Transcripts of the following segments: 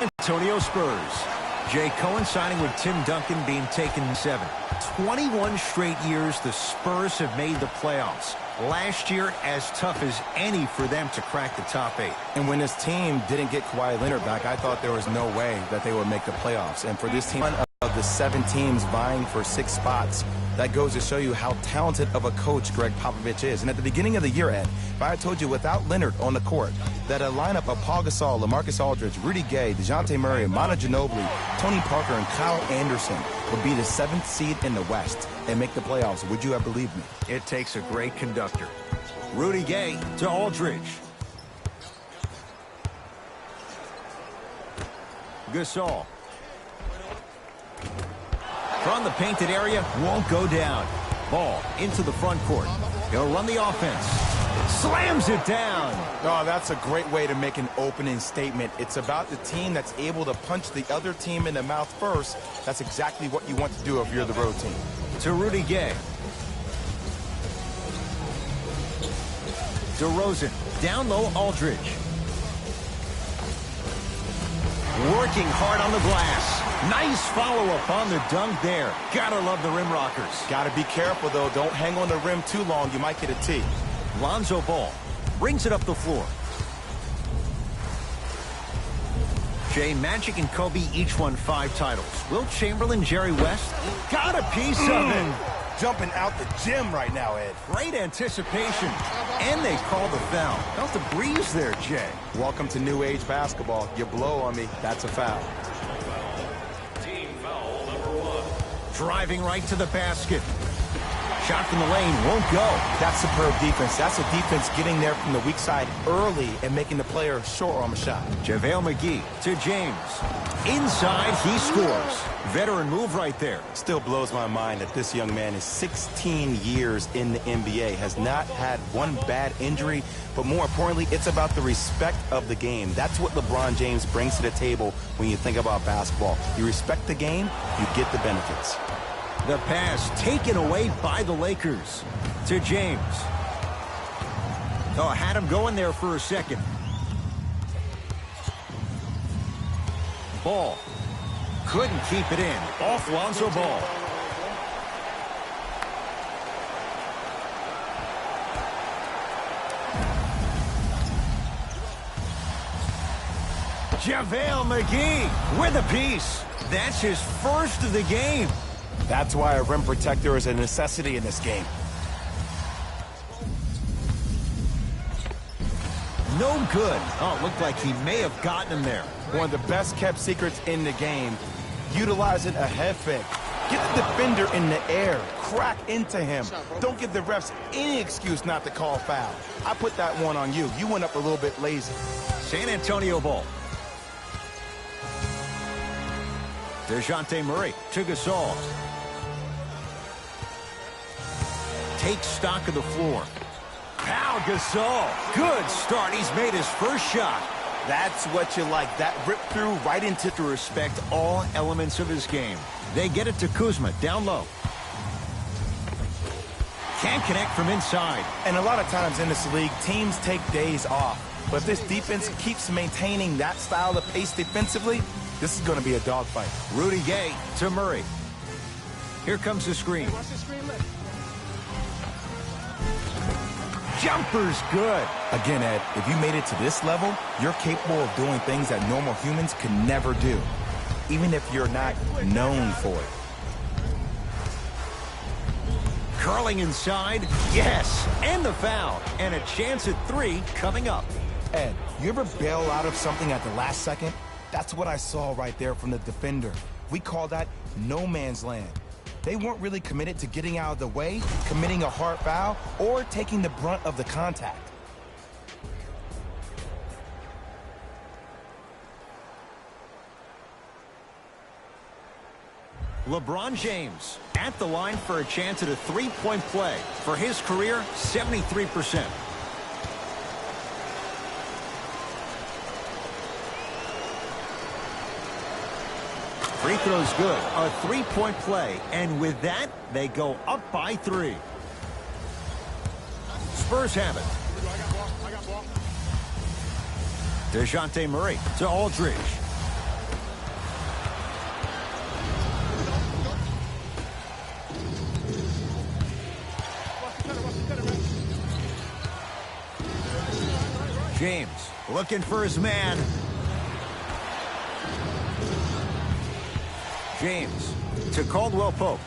Antonio Spurs. Jay coinciding with Tim Duncan being taken 7. 21 straight years the Spurs have made the playoffs. Last year, as tough as any for them to crack the top 8. And when this team didn't get Kawhi Leonard back, I thought there was no way that they would make the playoffs. And for this team, one of the 7 teams vying for 6 spots, that goes to show you how talented of a coach Greg Popovich is. And at the beginning of the year, Ed, if I had told you without Leonard on the court, that a lineup of Paul Gasol, LaMarcus Aldridge, Rudy Gay, DeJounte Murray, Manu Ginobili, Tony Parker, and Kyle Anderson would be the 7th seed in the West and make the playoffs, would you have believed me? It takes a great conductor. Rudy Gay to Aldridge. Gasol. From the painted area, won't go down. Ball into the front court. He'll run the offense. Slams it down. Oh, that's a great way to make an opening statement. It's about the team that's able to punch the other team in the mouth first. That's exactly what you want to do if you're the road team. To Rudy Gay. DeRozan. Down low, Aldridge. Working hard on the glass. Nice follow-up on the dunk there. Gotta love the rim rockers. Gotta be careful, though. Don't hang on the rim too long. You might get a tee. Lonzo Ball brings it up the floor. Jay, Magic and Kobe each won 5 titles. Wilt Chamberlain, Jerry West got a piece of it. Jumping out the gym right now, Ed. Great anticipation. And they call the foul. Felt the breeze there, Jay. Welcome to new age basketball. You blow on me, that's a foul. Team foul number 1. Driving right to the basket. Shot from the lane won't go. That's superb defense. That's a defense getting there from the weak side early and making the player short arm a shot. JaVale McGee to James. Inside, he scores. Veteran move right there. Still blows my mind that this young man is 16 years in the NBA, has not had one bad injury, but more importantly, it's about the respect of the game. That's what LeBron James brings to the table when you think about basketball. You respect the game, you get the benefits. The pass taken away by the Lakers to James. Oh, had him going there for a second. Ball. Couldn't keep it in. Off Lonzo Ball. JaVale McGee with a piece. That's his first of the game. That's why a rim protector is a necessity in this game. No good. Oh, it looked like he may have gotten him there. One of the best kept secrets in the game. Utilizing a head fake. Get the defender in the air. Crack into him. Don't give the refs any excuse not to call foul. I put that one on you. You went up a little bit lazy. San Antonio ball. DeJounte Murray to Gasol. Takes stock of the floor. Pau Gasol. Good start. He's made his first shot. That's what you like. That rip through right into To respect all elements of his game. They get it to Kuzma down low. Can't connect from inside. And a lot of times in this league, teams take days off. But if this defense keeps maintaining that style of pace defensively, this is going to be a dogfight. Rudy Gay to Murray. Here comes the screen. Jumper's good. Again, Ed, if you made it to this level, you're capable of doing things that normal humans could never do, even if you're not known for it. Curling inside. Yes. And the foul. And a chance at 3 coming up. Ed, you ever bail out of something at the last second? That's what I saw right there from the defender. We call that no man's land. They weren't really committed to getting out of the way, committing a hard foul, or taking the brunt of the contact. LeBron James at the line for a chance at a 3-point play. For his career, 73%. Free throw's good. A 3-point play. And with that, they go up by 3. Spurs have it. DeJounte Murray to Aldridge. James looking for his man. James to Caldwell Pope.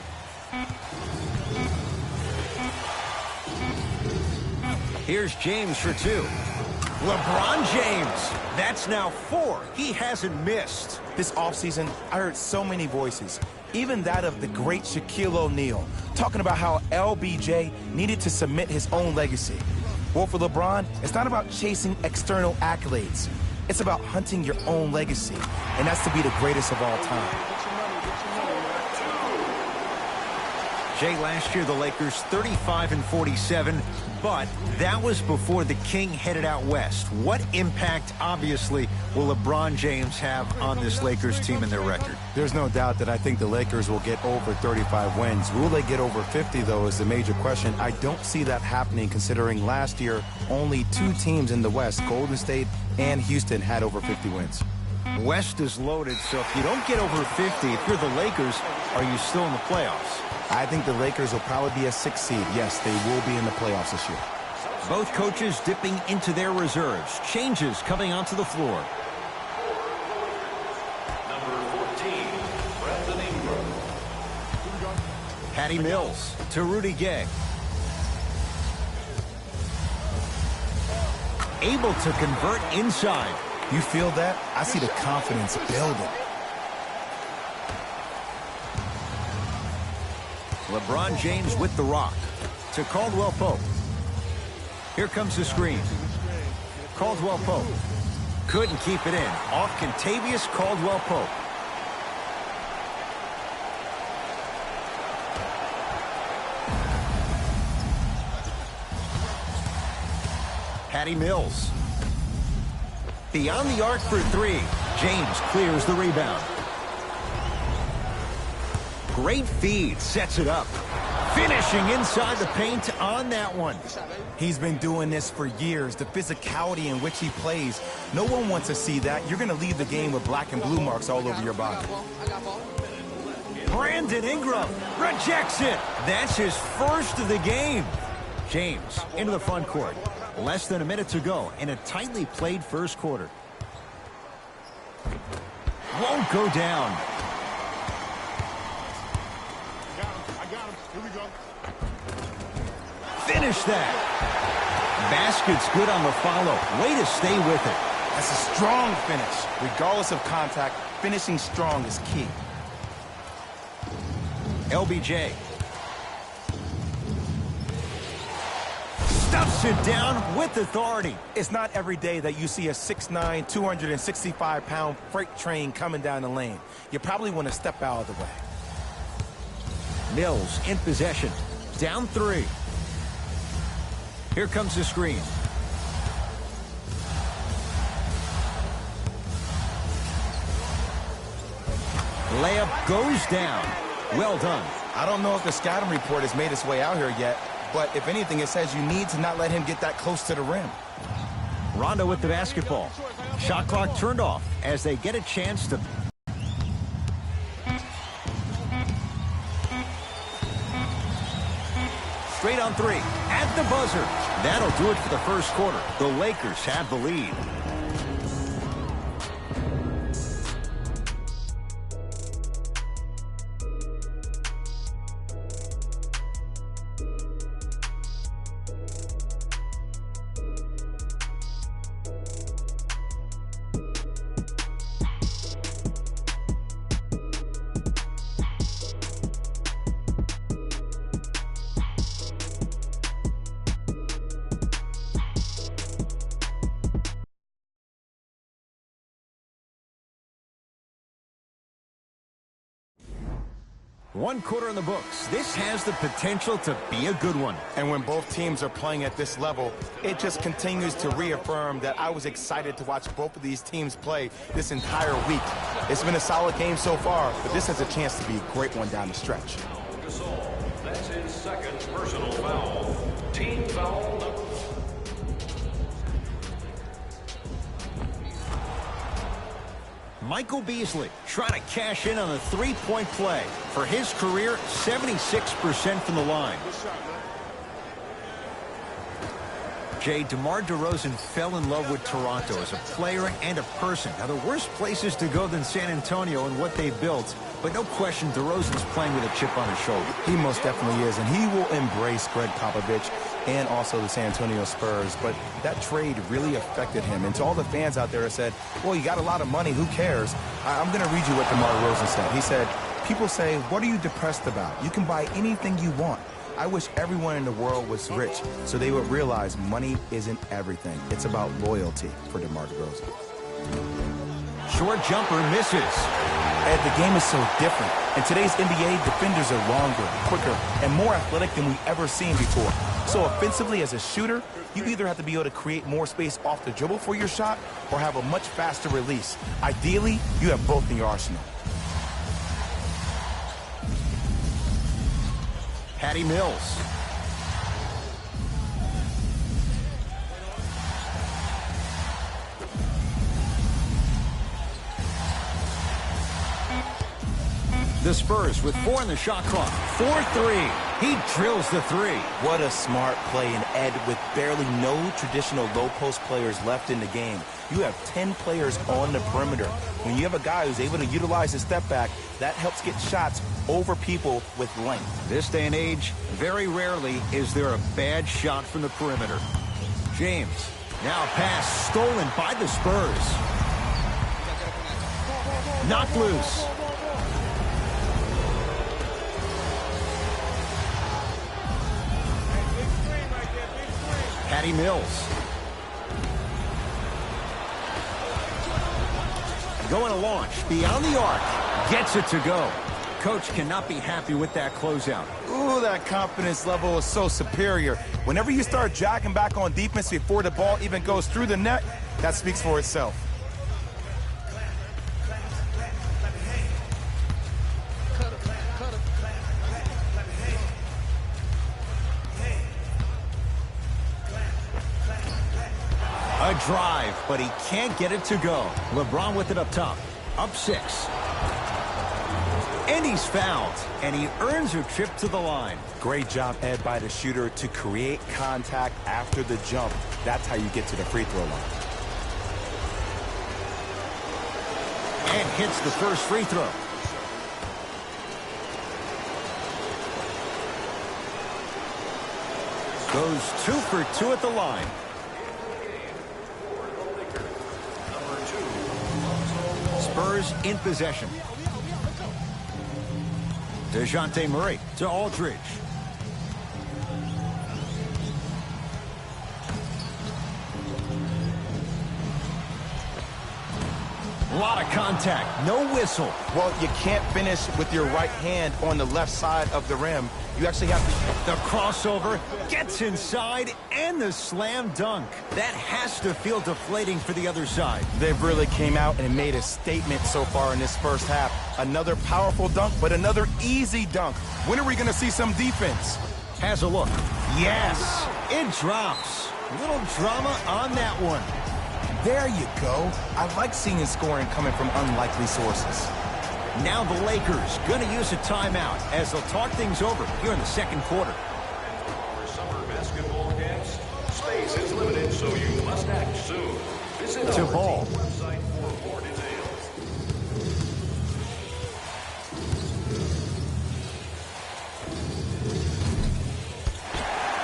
Here's James for two. LeBron James. That's now 4. He hasn't missed. This offseason, I heard so many voices, even that of the great Shaquille O'Neal, talking about how LBJ needed to cement his own legacy. Well, for LeBron, it's not about chasing external accolades. It's about hunting your own legacy, and that's to be the greatest of all time. Jay, last year the Lakers 35-47, but that was before the King headed out west. What impact, obviously, will LeBron James have on this Lakers team and their record? There's no doubt that I think the Lakers will get over 35 wins. Will they get over 50, though, is the major question. I don't see that happening, considering last year only 2 teams in the West, Golden State and Houston, had over 50 wins. West is loaded, so if you don't get over 50, if you're the Lakers, are you still in the playoffs? I think the Lakers will probably be a 6th seed. Yes, they will be in the playoffs this year. Both coaches dipping into their reserves. Changes coming onto the floor. Number 14, Brandon Ingram. Patty Mills to Rudy Gay. Able to convert inside. You feel that? I see the confidence building. LeBron James with the rock to Caldwell Pope. Here comes the screen. Caldwell Pope couldn't keep it in. Off Contavious Caldwell Pope. Patty Mills. Beyond the arc for 3. James clears the rebound. Great feed, sets it up. Finishing inside the paint on that one. He's been doing this for years. The physicality in which he plays, no one wants to see that. You're going to leave the game with black and blue marks all over your body. Brandon Ingram rejects it. That's his first of the game. James into the front court. Less than a minute to go in a tightly played first quarter. Won't go down. Finish that. Basket's good on the follow. Way to stay with it. That's a strong finish. Regardless of contact, finishing strong is key. LBJ. Stuffs it down with authority. It's not every day that you see a 6'9", 265-pound freight train coming down the lane. You probably want to step out of the way. Mills in possession. Down 3. Here comes the screen. Layup goes down. Well done. I don't know if the scouting report has made its way out here yet, but if anything, it says you need to not let him get that close to the rim. Rondo with the basketball. Shot clock turned off as they get a chance to... Straight on 3. At the buzzer. That'll do it for the first quarter. The Lakers have the lead. One quarter in the books. This has the potential to be a good one. And when both teams are playing at this level, it just continues to reaffirm that I was excited to watch both of these teams play this entire week. It's been a solid game so far, but this has a chance to be a great one down the stretch. That's his second personal foul. Team foul number... Michael Beasley trying to cash in on a three-point play. For his career, 76% from the line. Jay, DeMar DeRozan fell in love with Toronto as a player and a person. Now, the worst places to go than San Antonio and what they built, but no question DeRozan's playing with a chip on his shoulder. He most definitely is, and he will embrace Greg Popovich and also the San Antonio Spurs. But that trade really affected him. And to all the fans out there that said, well, you got a lot of money, who cares? I'm going to read you what DeMar DeRozan said. He said, people say, what are you depressed about? You can buy anything you want. I wish everyone in the world was rich so they would realize money isn't everything. It's about loyalty for DeMar DeRozan. Short jumper misses. And the game is so different. In today's NBA, defenders are longer, quicker, and more athletic than we've ever seen before. So offensively, as a shooter, you either have to be able to create more space off the dribble for your shot or have a much faster release. Ideally, you have both in your arsenal. Patty Mills. The Spurs with 4 in the shot clock. 4-3. He drills the 3. What a smart play, and Ed, with barely no traditional low-post players left in the game. You have 10 players on the perimeter. When you have a guy who's able to utilize his step back, that helps get shots over people with length. This day and age, very rarely is there a bad shot from the perimeter. James, now a pass stolen by the Spurs. Knocked loose. Patty Mills. Going to launch beyond the arc. Gets it to go. Coach cannot be happy with that closeout. Ooh, that confidence level is so superior. Whenever you start jacking back on defense before the ball even goes through the net, that speaks for itself. A drive, but he can't get it to go. LeBron with it up top. Up 6. And he's fouled, and he earns a trip to the line. Great job, Ed, by the shooter to create contact after the jump. That's how you get to the free throw line. And hits the first free throw. Goes 2 for 2 at the line. Spurs in possession. DeJounte Murray to Aldridge. A lot of contact, no whistle. Well, you can't finish with your right hand on the left side of the rim. You actually have to... The crossover gets inside, and the slam dunk. That has to feel deflating for the other side. They really came out and made a statement so far in this first half. Another powerful dunk, but another easy dunk. When are we going to see some defense? Has a look. Yes, it drops. Little drama on that one. There you go. I like seeing scoring coming from unlikely sources. Now the Lakers going to use a timeout as they'll talk things over here in the second quarter. For summer basketball camps, space is limited, so you must act soon. Visit To our ball. team website for more details.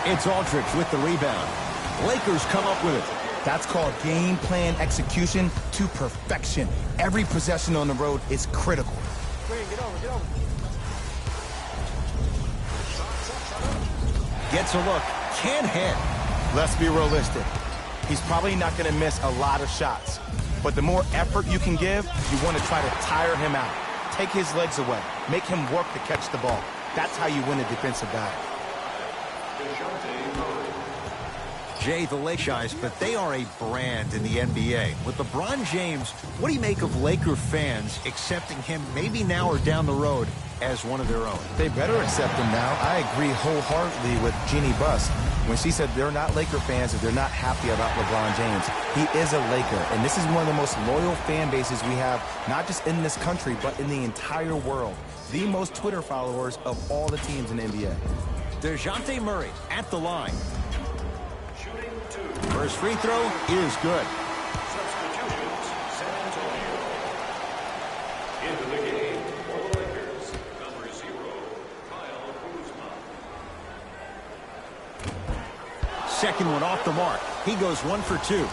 It's Aldridge with the rebound. Lakers come up with it. That's called game plan execution to perfection. Every possession on the road is critical. Gets a look. Can't hit. Let's be realistic. He's probably not going to miss a lot of shots. But the more effort you can give, you want to try to tire him out. Take his legs away. Make him work to catch the ball. That's how you win a defensive battle. Jay, the Lakers, but they are a brand in the NBA. With LeBron James, what do you make of Laker fans accepting him maybe now or down the road as one of their own? They better accept him now. I agree wholeheartedly with Jeannie Buss when she said they're not Laker fans if they're not happy about LeBron James. He is a Laker, and this is one of the most loyal fan bases we have, not just in this country, but in the entire world. The most Twitter followers of all the teams in the NBA. DeJounte Murray at the line. First free throw is good. Substitutions, San Antonio. Into the game for the Lakers, number 0, Kyle Kuzma. Second one off the mark. He goes 1 for 2.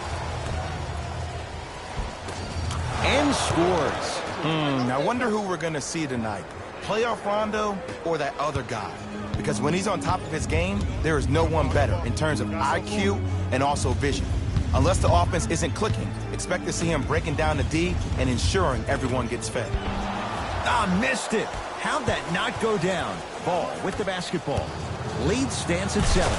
And scores. I wonder who we're going to see tonight. Playoff Rondo or that other guy? Because when he's on top of his game, there is no one better in terms of IQ and also vision. Unless the offense isn't clicking, expect to see him breaking down the D and ensuring everyone gets fed. Missed it. How'd that not go down? Ball with the basketball. Lead stands at 7.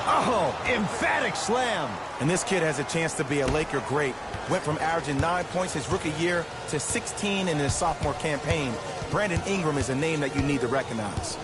Oh, emphatic slam. And this kid has a chance to be a Laker great. Went from averaging 9 points his rookie year to 16 in his sophomore campaign. Brandon Ingram is a name that you need to recognize.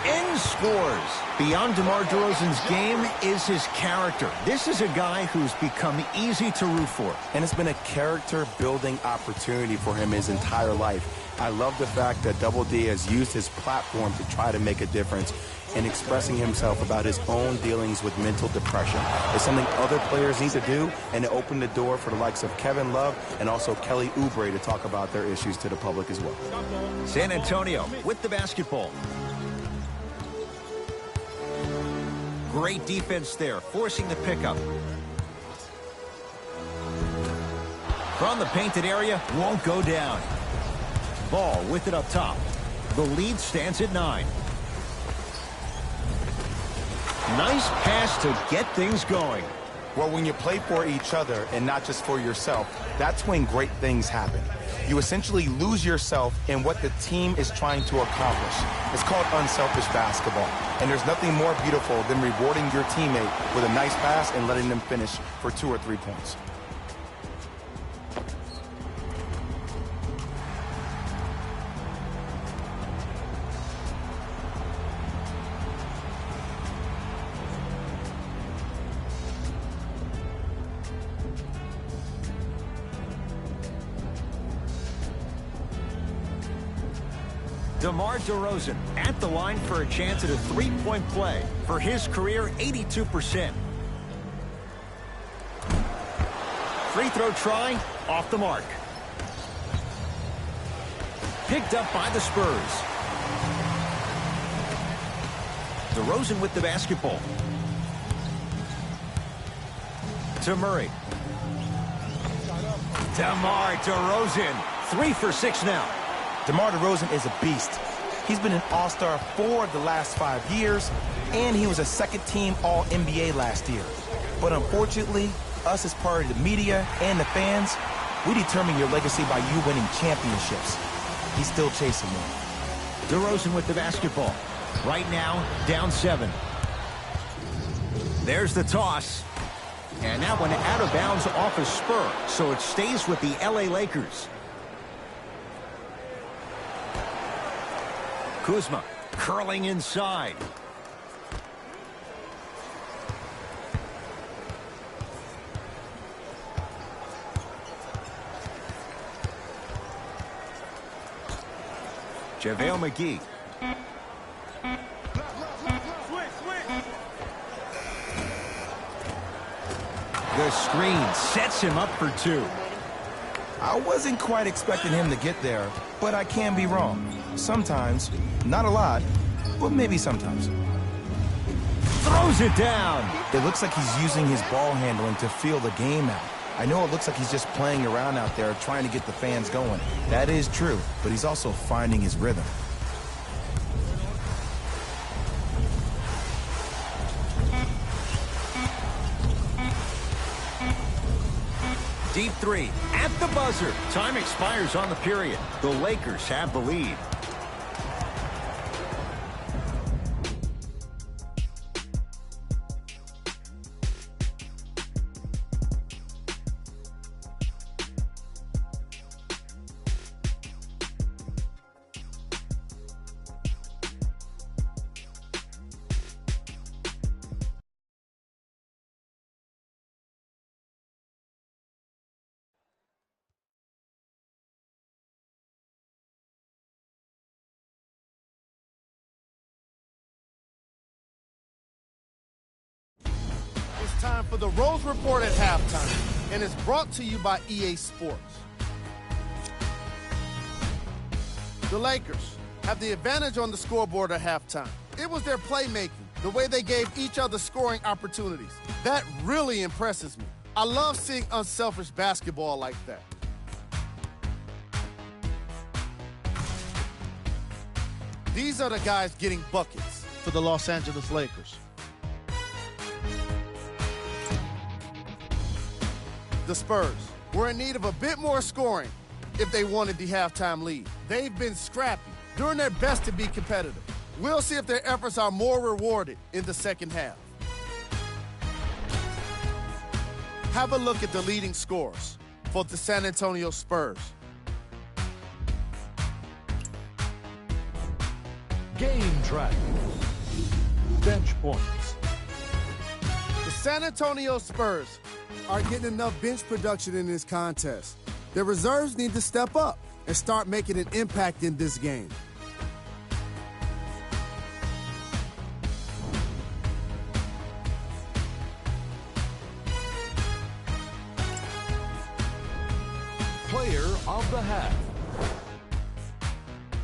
And scores. Beyond DeMar DeRozan's game is his character. This is a guy who's become easy to root for. And it's been a character-building opportunity for him his entire life. I love the fact that Double D has used his platform to try to make a difference in expressing himself about his own dealings with mental depression. It's something other players need to do, and it opened the door for the likes of Kevin Love and also Kelly Oubre to talk about their issues to the public as well. San Antonio with the basketball. Great defense there, forcing the pickup. From the painted area, won't go down. Ball with it up top. The lead stands at 9. Nice pass to get things going. Well, when you play for each other and not just for yourself, that's when great things happen. You essentially lose yourself in what the team is trying to accomplish. It's called unselfish basketball. And there's nothing more beautiful than rewarding your teammate with a nice pass and letting them finish for 2 or 3 points. DeMar DeRozan at the line for a chance at a three-point play. For his career, 82%. Free throw try, off the mark. Picked up by the Spurs. DeRozan with the basketball. To Murray. DeMar DeRozan, 3 for 6 now. DeMar DeRozan is a beast. He's been an all-star 4 of the last 5 years, and he was a second-team All-NBA last year. But unfortunately, us as part of the media and the fans, we determine your legacy by you winning championships. He's still chasing one. DeRozan with the basketball. Right now, down 7. There's the toss. And that one out of bounds off a spur, so it stays with the LA Lakers. Kuzma curling inside. JaVale McGee. The screen sets him up for 2. I wasn't quite expecting him to get there, but I can be wrong. Sometimes, not a lot, but maybe sometimes. Throws it down. It looks like he's using his ball handling to feel the game out. I know it looks like he's just playing around out there trying to get the fans going. That is true, but he's also finding his rhythm. Deep 3 at the buzzer. Time expires on the period. The Lakers have the lead. Time for the Rose Report at halftime, and it's brought to you by EA Sports. The Lakers have the advantage on the scoreboard at halftime. It was their playmaking, the way they gave each other scoring opportunities. That really impresses me. I love seeing unselfish basketball like that. These are the guys getting buckets for the Los Angeles Lakers. The Spurs were in need of a bit more scoring if they wanted the halftime lead. They've been scrappy, doing their best to be competitive. We'll see if their efforts are more rewarded in the second half. Have a look at the leading scorers for the San Antonio Spurs. Game track. Bench points. The San Antonio Spurs are getting enough bench production in this contest. Their reserves need to step up and start making an impact in this game. Player of the half.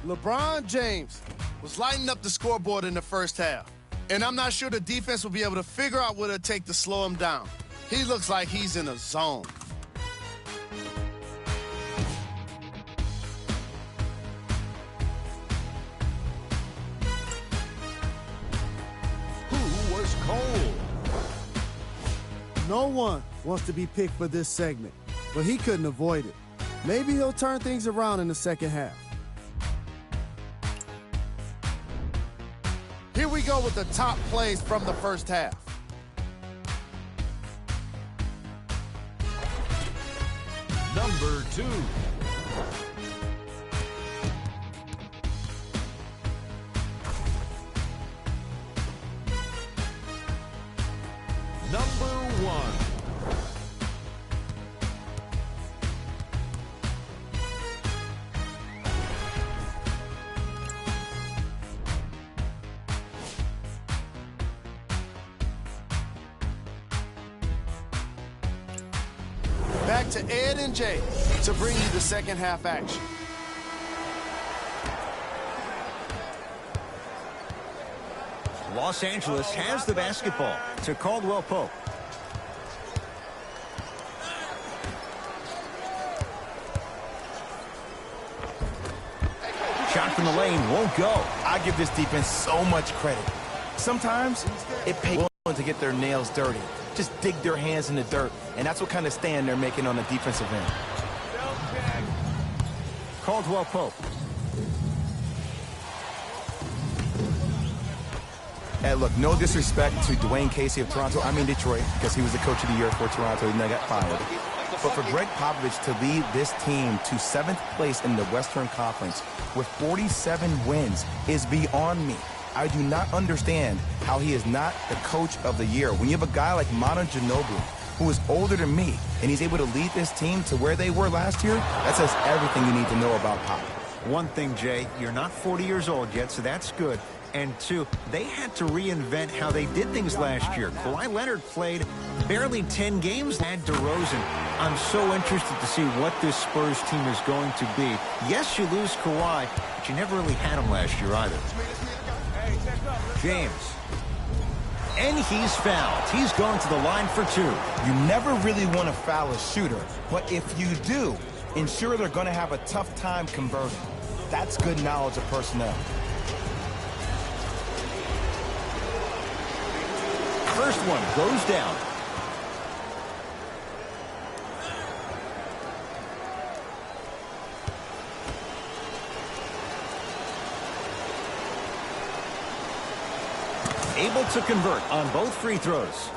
LeBron James was lighting up the scoreboard in the first half, and I'm not sure the defense will be able to figure out what it'll take to slow him down. He looks like he's in a zone. Who was cold? No one wants to be picked for this segment, but he couldn't avoid it. Maybe he'll turn things around in the second half. Here we go with the top plays from the first half. Number 2. Number 1. Back to Ed and Jay to bring you the second half action. Los Angeles has the basketball to Caldwell Pope. Shot from the lane won't go. I give this defense so much credit. Sometimes it pays to get their nails dirty. Just dig their hands in the dirt, and that's what kind of stand they're making on the defensive end. Caldwell Pope. And look, no disrespect to Dwayne Casey of Toronto. I mean Detroit, because he was the coach of the year for Toronto and then got fired. But for Greg Popovich to lead this team to 7th place in the Western Conference with 47 wins is beyond me. I do not understand how he is not the coach of the year. When you have a guy like Manu Ginobili, who is older than me, and he's able to lead this team to where they were last year, that says everything you need to know about Pop. One thing, Jay, you're not 40 years old yet, so that's good. And 2, they had to reinvent how they did things last year. Kawhi Leonard played barely 10 games. Add DeRozan. I'm so interested to see what this Spurs team is going to be. Yes, you lose Kawhi, but you never really had him last year either. James. And he's fouled. He's going to the line for 2. You never really want to foul a shooter, but if you do, ensure they're going to have a tough time converting. That's good knowledge of personnel. First one goes down. Able to convert on both free throws.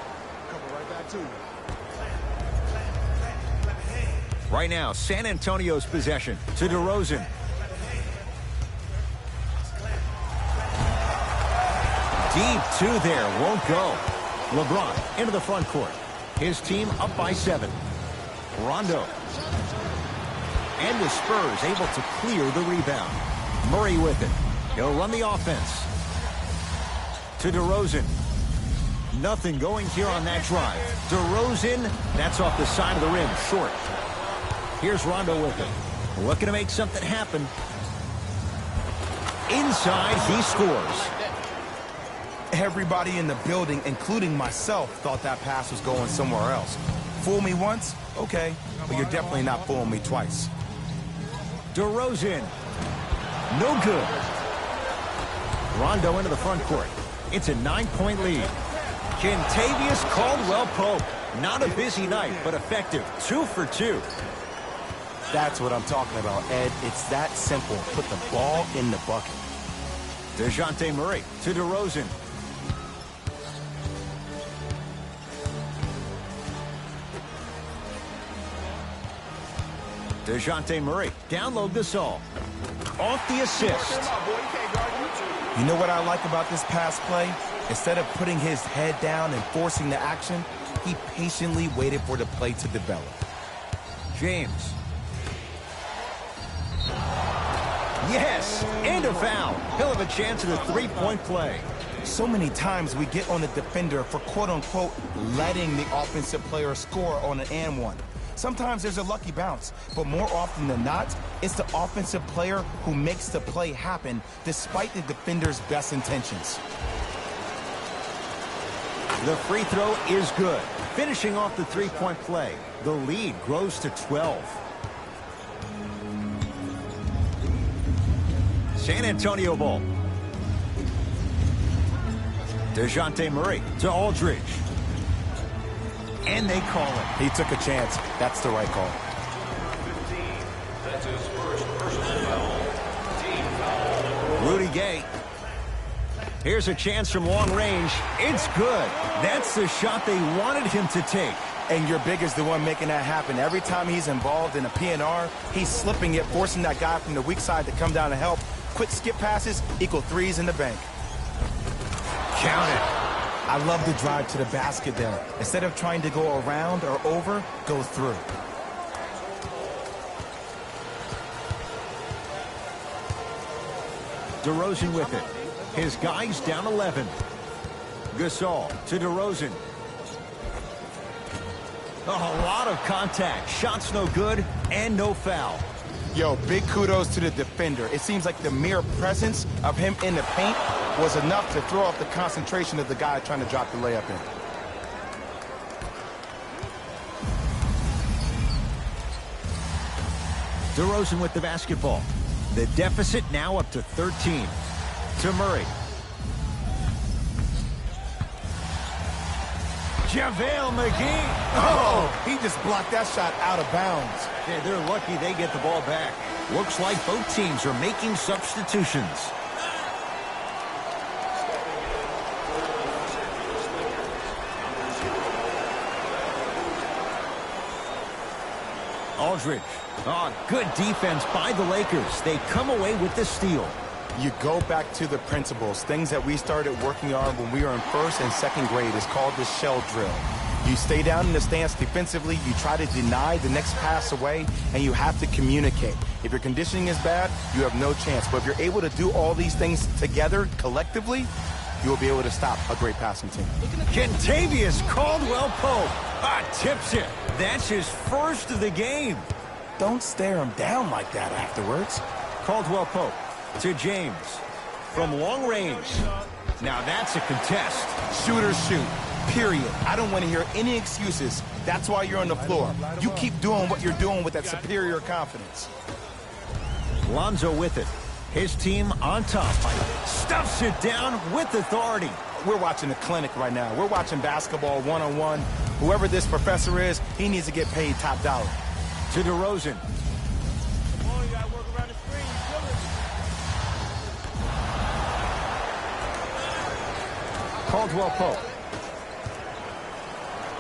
Right now, San Antonio's possession to DeRozan. Deep 2 there, won't go. LeBron into the front court. His team up by 7. Rondo. And the Spurs able to clear the rebound. Murray with it. He'll run the offense. To DeRozan. Nothing going here on that drive. DeRozan, that's off the side of the rim, short. Here's Rondo with it. Looking to make something happen. Inside, he scores. Everybody in the building, including myself, thought that pass was going somewhere else. Fool me once? Okay. But you're definitely not fooling me twice. DeRozan. No good. Rondo into the front court. It's a 9-point lead. Kentavious Caldwell-Pope. Not a busy night, but effective. 2 for 2. That's what I'm talking about, Ed. It's that simple. Put the ball in the bucket. DeJounte Murray to DeRozan. DeJounte Murray. Down low Gasol. Off the assist. You know what I like about this pass play? Instead of putting his head down and forcing the action, he patiently waited for the play to develop. James. Yes, and a foul. He'll have a chance at a three-point play. So many times we get on the defender for quote-unquote letting the offensive player score on an and one. Sometimes there's a lucky bounce, but more often than not, it's the offensive player who makes the play happen despite the defender's best intentions. The free throw is good. Finishing off the three-point play. The lead grows to 12. San Antonio ball. DeJounte Murray to Aldridge. And they call it. He took a chance. That's the right call. 15. That's his first personal foul. Team foul. Rudy Gay. Here's a chance from long range. It's good. That's the shot they wanted him to take. And your big is the one making that happen. Every time he's involved in a PNR, he's slipping it, forcing that guy from the weak side to come down to help. Quick skip passes equal threes in the bank. Count it. I love the drive to the basket there. Instead of trying to go around or over, go through. DeRozan with it. His guy's down 11. Gasol to DeRozan. Oh, a lot of contact. Shots no good and no foul. Yo, big kudos to the defender. It seems like the mere presence of him in the paint was enough to throw off the concentration of the guy trying to drop the layup in. DeRozan with the basketball. The deficit now up to 13. To Murray. JaVale McGee. Oh, he just blocked that shot out of bounds. Yeah, they're lucky they get the ball back. Looks like both teams are making substitutions. Aldridge. Oh, good defense by the Lakers. They come away with the steal. You go back to the principles, things that we started working on when we were in first and second grade. Is called the shell drill. You stay down in the stance defensively, you try to deny the next pass away, and you have to communicate. If your conditioning is bad, you have no chance. But if you're able to do all these things together, collectively, you will be able to stop a great passing team. Kentavious Caldwell-Pope. Tips it. That's his first of the game. Don't stare him down like that afterwards. Caldwell-Pope to James from long range. Now that's a contest. Shooters shoot, period. I don't want to hear any excuses. That's why you're on the floor. You keep doing what you're doing with that superior confidence. Lonzo with it. His team on top. Stuffs it down with authority. We're watching a clinic right now. We're watching basketball one-on-one. Whoever this professor is, he needs to get paid top dollar. To DeRozan. Caldwell-Pope.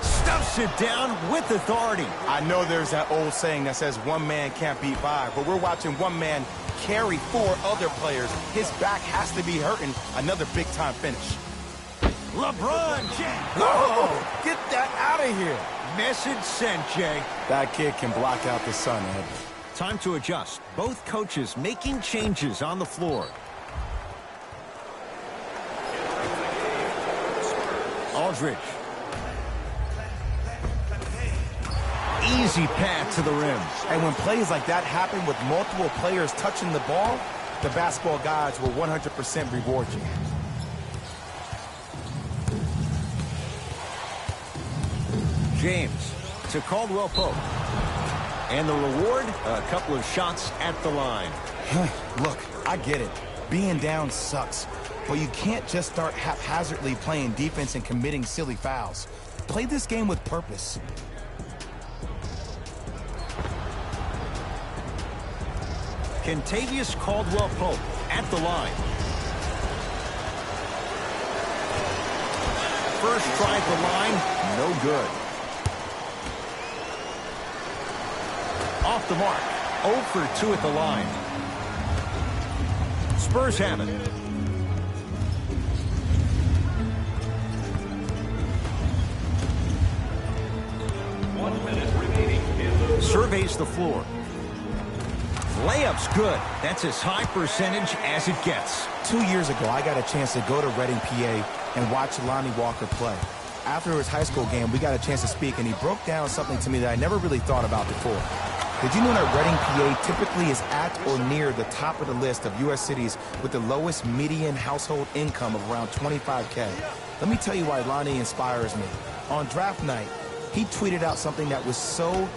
Stuffs it down with authority. I know there's that old saying that says one man can't beat five, but we're watching one man carry four other players. His back has to be hurting. Another big-time finish. LeBron James. Oh, get that out of here. Message sent, Jay. That kid can block out the sun, Ed. Time to adjust. Both coaches making changes on the floor. Aldridge. Easy path to the rim. And when plays like that happen with multiple players touching the ball, the basketball gods will 100% reward you. James to Caldwell Pope. And the reward, a couple of shots at the line. Look, I get it. Being down sucks. But you can't just start haphazardly playing defense and committing silly fouls. Play this game with purpose. Kentavious Caldwell Pope at the line. First try at the line, no good. Off the mark, 0 for 2 at the line. Spurs have it. Surveys the floor. Layup's good. That's as high percentage as it gets. 2 years ago, I got a chance to go to Reading, PA, and watch Lonnie Walker play. After his high school game, we got a chance to speak, and he broke down something to me that I never really thought about before. Did you know that Reading, PA typically is at or near the top of the list of U.S. cities with the lowest median household income of around $25K? Let me tell you why Lonnie inspires me. On draft night, he tweeted out something that was so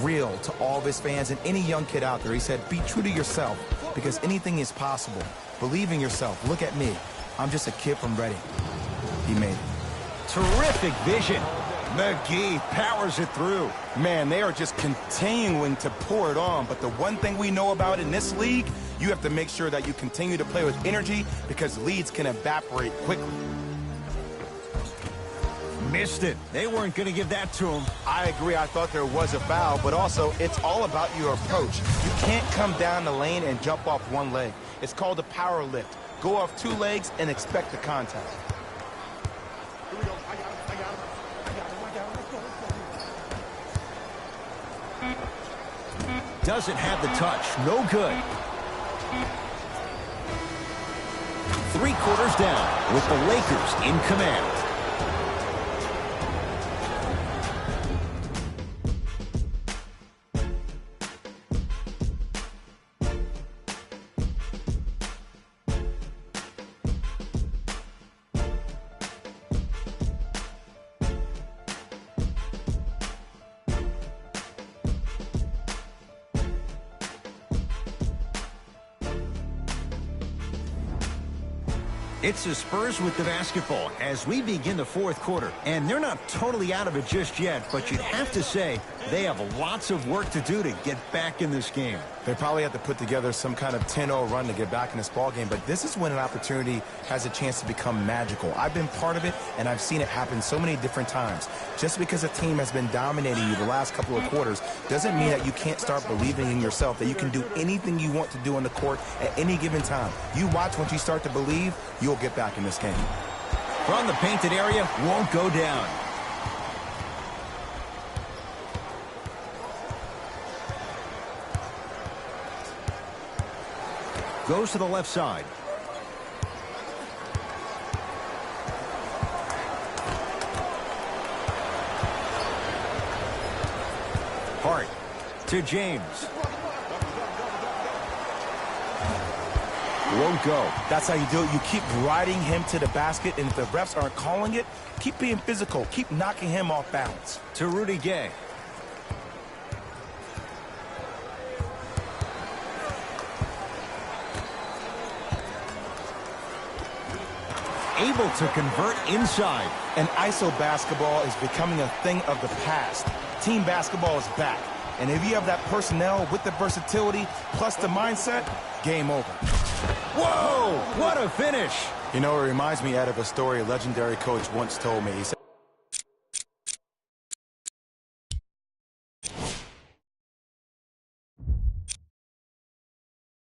real to all of his fans and any young kid out there. He said, be true to yourself because anything is possible. Believe in yourself. Look at me. I'm just a kid from Reading. He made it. Terrific vision. McGee powers it through. Man, they are just continuing to pour it on. But the one thing we know about in this league, you have to make sure that you continue to play with energy because leads can evaporate quickly. Missed it. They weren't going to give that to him. I agree. I thought there was a foul, but also it's all about your approach. You can't come down the lane and jump off one leg. It's called a power lift. Go off 2 legs and expect the contact. Doesn't have the touch. No good. 3 quarters down with the Lakers in command. It's the Spurs with the basketball as we begin the 4th quarter. And they're not totally out of it just yet, but you'd have to say they have lots of work to do to get back in this game. They probably have to put together some kind of 10-0 run to get back in this ball game, but this is when an opportunity has a chance to become magical. I've been part of it, and I've seen it happen so many different times. Just because a team has been dominating you the last couple of quarters doesn't mean that you can't start believing in yourself, that you can do anything you want to do on the court at any given time. You watch, once you start to believe, you'll get back in this game. From the painted area, won't go down. Goes to the left side. Hart to James. Won't go. That's how you do it. You keep riding him to the basket, and if the refs aren't calling it, keep being physical. Keep knocking him off balance. To Rudy Gay. Able to convert inside. And ISO basketball is becoming a thing of the past. Team basketball is back. And if you have that personnel with the versatility plus the mindset, game over. Whoa! What a finish! You know, it reminds me, Ed, of a story a legendary coach once told me. He said,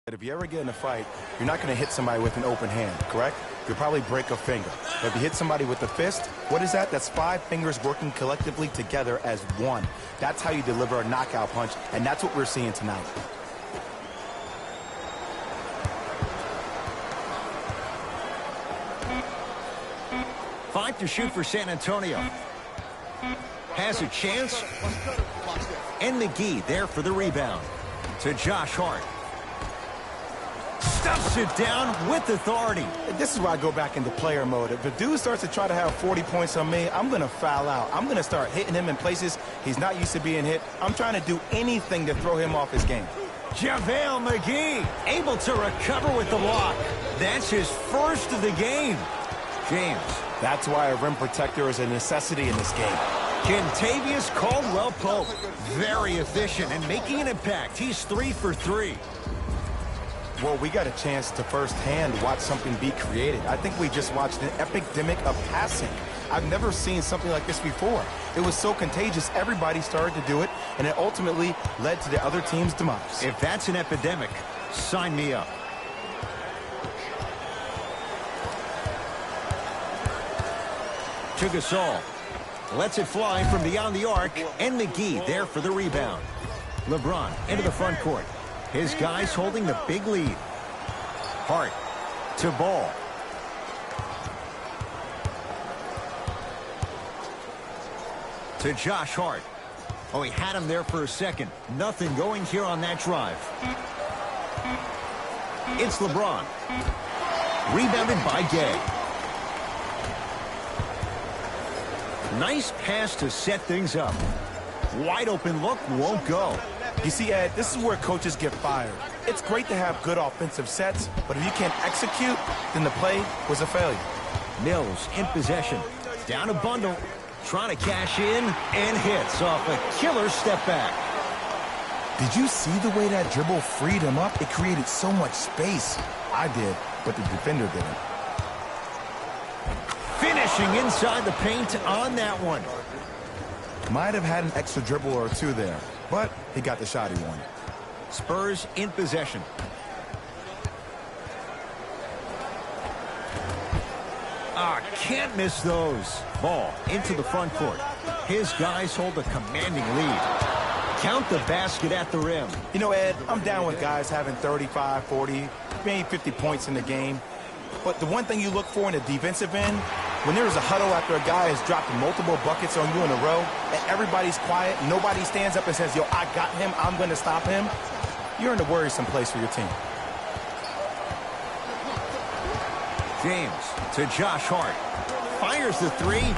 if you ever get in a fight, you're not going to hit somebody with an open hand, correct? You'll probably break a finger. But if you hit somebody with a fist, what is that? That's 5 fingers working collectively together as one. That's how you deliver a knockout punch, and that's what we're seeing tonight. 5 to shoot for San Antonio. Has a chance. And McGee there for the rebound. To Josh Hart. Stuffs it down with authority. This is where I go back into player mode. If a dude starts to try to have 40 points on me, I'm going to foul out. I'm going to start hitting him in places he's not used to being hit. I'm trying to do anything to throw him off his game. JaVale McGee able to recover with the block. That's his first of the game. James. That's why a rim protector is a necessity in this game. Kentavious Caldwell-Pope. Very efficient and making an impact. He's 3 for 3. Well, we got a chance to firsthand watch something be created. I think we just watched an epidemic of passing. I've never seen something like this before. It was so contagious, everybody started to do it, and it ultimately led to the other team's demise. If that's an epidemic, sign me up. To Gasol. Lets it fly from beyond the arc, and McGee there for the rebound. LeBron into the front court. His guys holding the big lead. Hart to Ball. To Josh Hart. Oh, he had him there for a second. Nothing going here on that drive. It's LeBron. Rebounded by Gay. Nice pass to set things up. Wide open look, won't go. You see, Ed, this is where coaches get fired. It's great to have good offensive sets, but if you can't execute, then the play was a failure. Mills in possession. Down a bundle. Trying to cash in and hits off a killer step back. Did you see the way that dribble freed him up? It created so much space. I did, but the defender didn't. Finishing inside the paint on that one. Might have had an extra dribble or two there, but he got the shot he wanted. Spurs in possession. Can't miss those. Ball into the front court. His guys hold a commanding lead. Count the basket at the rim. You know, Ed, I'm down with guys having 35, 40, maybe 50 points in the game. But the one thing you look for in the defensive end, when there's a huddle after a guy has dropped multiple buckets on you in a row, and everybody's quiet, nobody stands up and says, yo, I got him, I'm going to stop him, you're in a worrisome place for your team. James to Josh Hart. Fires the three.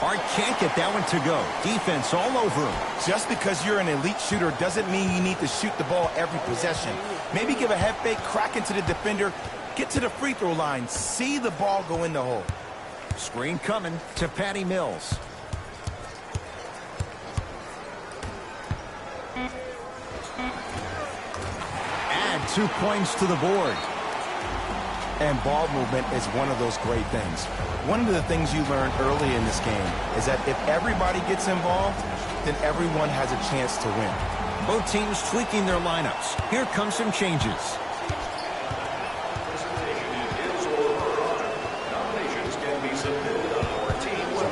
Hart can't get that one to go. Defense all over him. Just because you're an elite shooter doesn't mean you need to shoot the ball every possession. Maybe give a head fake, crack into the defender, get to the free throw line, see the ball go in the hole. Screen coming to Patty Mills. Add 2 points to the board. And ball movement is one of those great things. One of the things you learn early in this game is that if everybody gets involved, then everyone has a chance to win. Both teams tweaking their lineups. Here come some changes.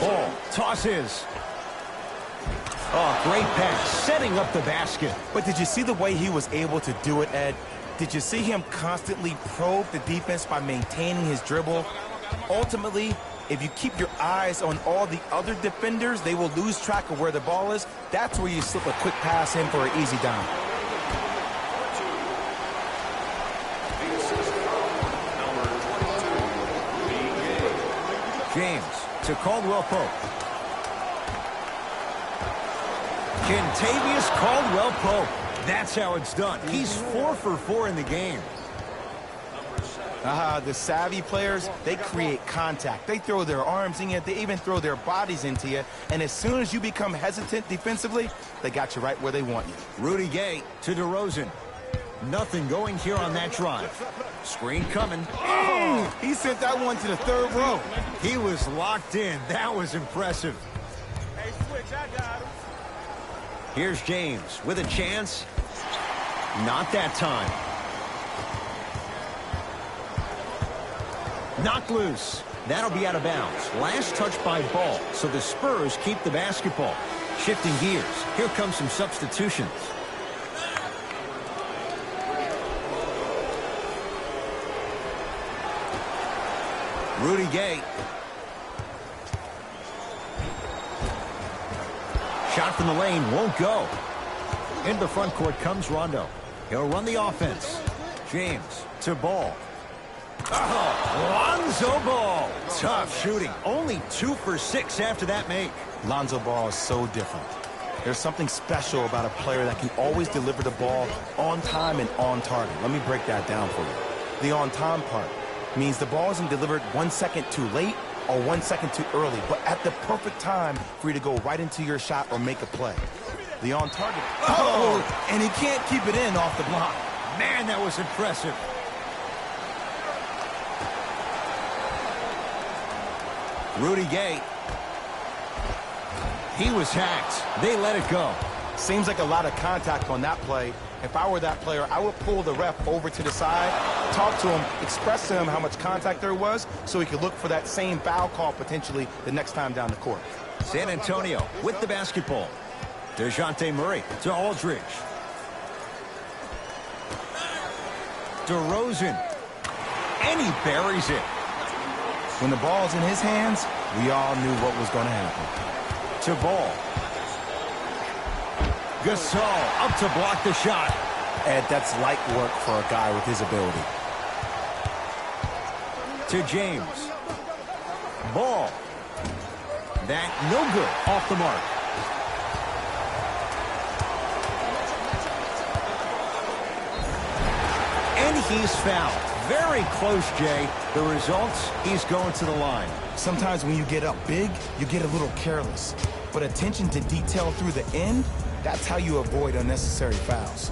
Ball tosses. Oh, great pass, setting up the basket. But did you see the way he was able to do it, Ed? Did you see him constantly probe the defense by maintaining his dribble? Ultimately, if you keep your eyes on all the other defenders, they will lose track of where the ball is. That's where you slip a quick pass in for an easy dime. James to Caldwell-Pope. Kentavious Caldwell-Pope. That's how it's done. He's 4 for 4 in the game. The savvy players, they create contact. They throw their arms in you. They even throw their bodies into you. And as soon as you become hesitant defensively, they got you right where they want you. Rudy Gay to DeRozan. Nothing going here on that drive. Screen coming. Oh, he sent that one to the third row. He was locked in. That was impressive. Hey, switch, I got him. Here's James with a chance. Not that time. Knocked loose. That'll be out of bounds. Last touch by Ball, so the Spurs keep the basketball. Shifting gears. Here comes some substitutions. Rudy Gay. left in the lane won't go. Into the front court comes Rondo. He'll run the offense. James to Ball. Oh, Lonzo Ball. Tough shooting. Only 2 for 6 after that make. Lonzo Ball is so different. There's something special about a player that can always deliver the ball on time and on target. Let me break that down for you. The on-time part means the ball isn't delivered 1 second too late or 1 second too early, but at the perfect time for you to go right into your shot or make a play. The on-target. Oh, and he can't keep it in off the block. Man, that was impressive. Rudy Gay. He was hacked. They let it go. Seems like a lot of contact on that play. If I were that player, I would pull the ref over to the side, talk to him, express to him how much contact there was so he could look for that same foul call potentially the next time down the court. San Antonio with the basketball. DeJounte Murray to Aldridge. DeRozan. And he buries it. When the ball's in his hands, we all knew what was going to happen. To Ball. Gasol up to block the shot. Ed, that's light work for a guy with his ability. To James. Ball. That no good. Off the mark. And he's fouled. Very close, Jay. The results, he's going to the line. Sometimes when you get up big, you get a little careless. But attention to detail through the end, that's how you avoid unnecessary fouls.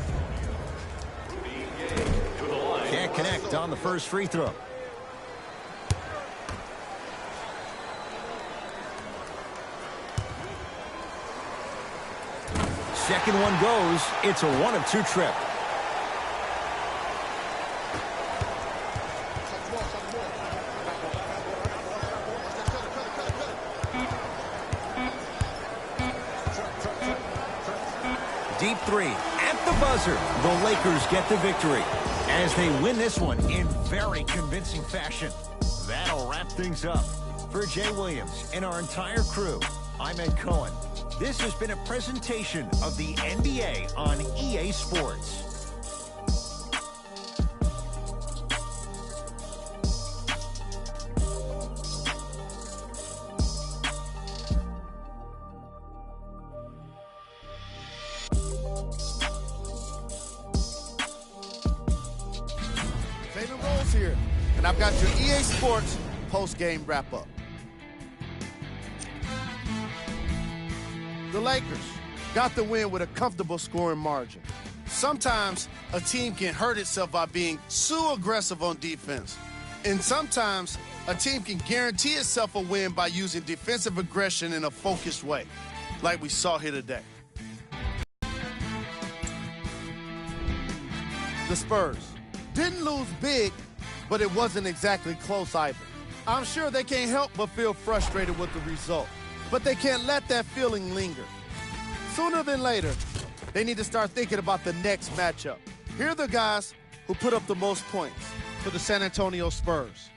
Can't connect on the first free throw. Second one goes. It's a 1 of 2 trip. Deep 3 at the buzzer. The Lakers get the victory as they win this one in very convincing fashion. That'll wrap things up. For Jay Williams and our entire crew, I'm Ed Cohen. This has been a presentation of the NBA on EA Sports. David Rose here, and I've got your EA Sports post-game wrap-up. The Lakers got the win with a comfortable scoring margin. Sometimes a team can hurt itself by being too aggressive on defense. And sometimes a team can guarantee itself a win by using defensive aggression in a focused way, like we saw here today. The Spurs didn't lose big, but it wasn't exactly close either. I'm sure they can't help but feel frustrated with the result, but they can't let that feeling linger. Sooner than later, they need to start thinking about the next matchup. Here are the guys who put up the most points for the San Antonio Spurs.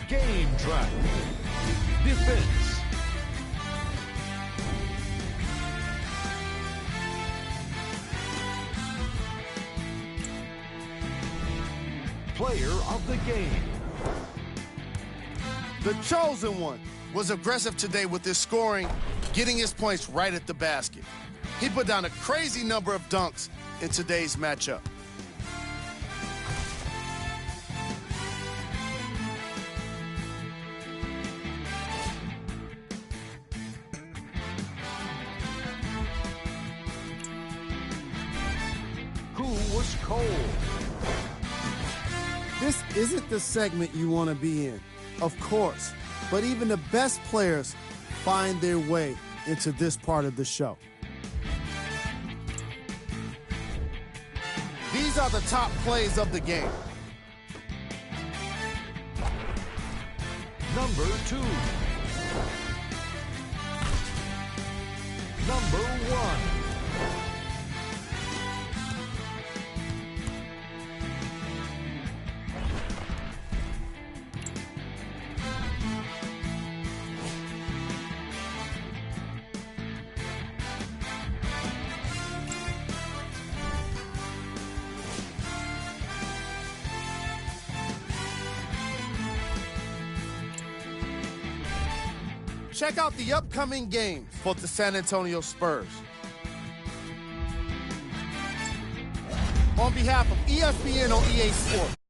Game track. Defense. Player of the game. The chosen one was aggressive today with his scoring, getting his points right at the basket. He put down a crazy number of dunks in today's matchup. Who was cold? This isn't the segment you want to be in, of course, but even the best players find their way into this part of the show. These are the top plays of the game. Number 2. Number 1. Check out the upcoming games for the San Antonio Spurs. On behalf of ESPN on EA Sports.